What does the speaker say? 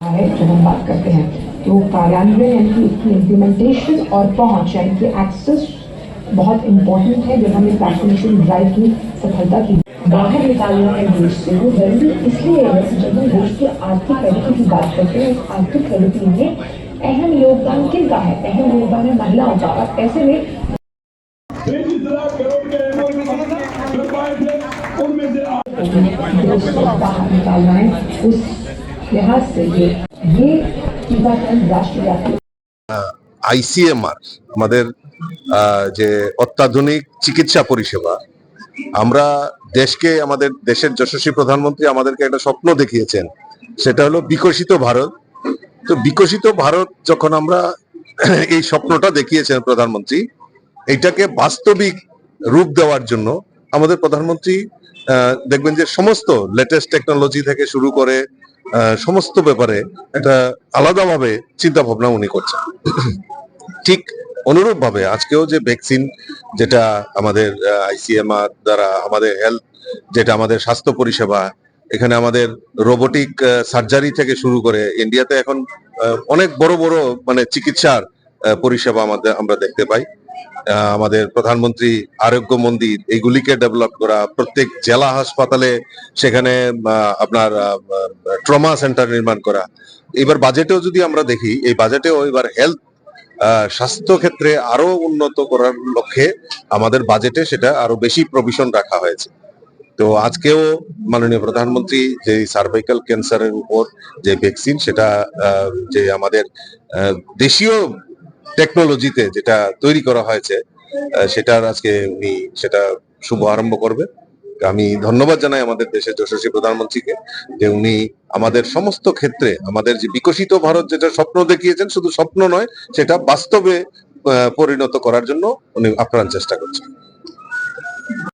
है जब हम बात करते हैं तो कार्यान्वयन यानी कि इसकी इम्प्लीमेंटेशन और पहुंच यानी कि एक्सेस बहुत इम्पोर्टेंट है। जब हमने वैक्सीनेशन ड्राइव की सफलता की बाहर निकालना है देश से, वो जरूरी इसलिए है जब हम देश की आर्थिक प्रगति की बात करते हैं। उस आर्थिक प्रगति में अहम योगदान किनका है? अहम योगदान है महिलाओं का। और ऐसे में 23 लाख करोड़ के उनमें से बाहर निकालना है। उस लिहाज से ये टीकाकरण राष्ट्रव्यापी আইসিএমআর আমাদের যে অত্যাধুনিক চিকিৎসা পরিষেবা, আমরা দেশকে, আমাদের দেশের যশস্বী প্রধানমন্ত্রী আমাদেরকে একটা স্বপ্ন দেখিয়েছেন, সেটা হলো বিকশিত ভারত। তো বিকশিত ভারত যখন আমরা এই স্বপ্নটা দেখিয়েছেন প্রধানমন্ত্রী, এইটাকে বাস্তবিক রূপ দেওয়ার জন্য আমাদের প্রধানমন্ত্রী দেখবেন যে সমস্ত লেটেস্ট টেকনোলজি থেকে শুরু করে সমস্ত ব্যাপারে একটা আলাদাভাবে চিন্তা ভাবনা উনি করছেন। ঠিক অনুরূপ ভাবে আজকেও যে ভ্যাকসিন, যেটা আমাদের আইসিএমআর দ্বারা আমাদের হেলথ, যেটা আমাদের স্বাস্থ্য পরিষেবা, এখানে আমাদের রোবোটিক সার্জারি থেকে শুরু করে ইন্ডিয়াতে এখন অনেক বড় বড় মানে চিকিৎসার পরিষেবা আমরা দেখতে পাই। আমাদের প্রধানমন্ত্রী আরোগ্য মন্দির, এইগুলিকে ডেভেলপ করা, প্রত্যেক জেলা হাসপাতালে সেখানে আপনার ট্রমা সেন্টার নির্মাণ করা। এবার বাজেটেও যদি আমরা দেখি, এই বাজেটেও এবার হেলথ স্বাস্থ্য ক্ষেত্রে আরো উন্নত করার লক্ষ্যে আমাদের বাজেটে সেটা আরো বেশি প্রভিশন রাখা হয়েছে। তো আজকেও মাননীয় প্রধানমন্ত্রী যে সার্ভাইকাল ক্যান্সারের উপর যে ভ্যাকসিন, সেটা যে আমাদের দেশীয় টেকনোলজিতে যেটা তৈরি করা হয়েছে, সেটার আজকে উনি সেটা শুভ আরম্ভ করবে। আমি ধন্যবাদ জানাই আমাদের দেশের যশস্বী প্রধানমন্ত্রীকে যে উনি আমাদের সমস্ত ক্ষেত্রে আমাদের যে বিকশিত ভারত যেটা স্বপ্ন দেখিয়েছেন, শুধু স্বপ্ন নয়, সেটা বাস্তবে পরিণত করার জন্য উনি আপ্রাণ চেষ্টা করছেন।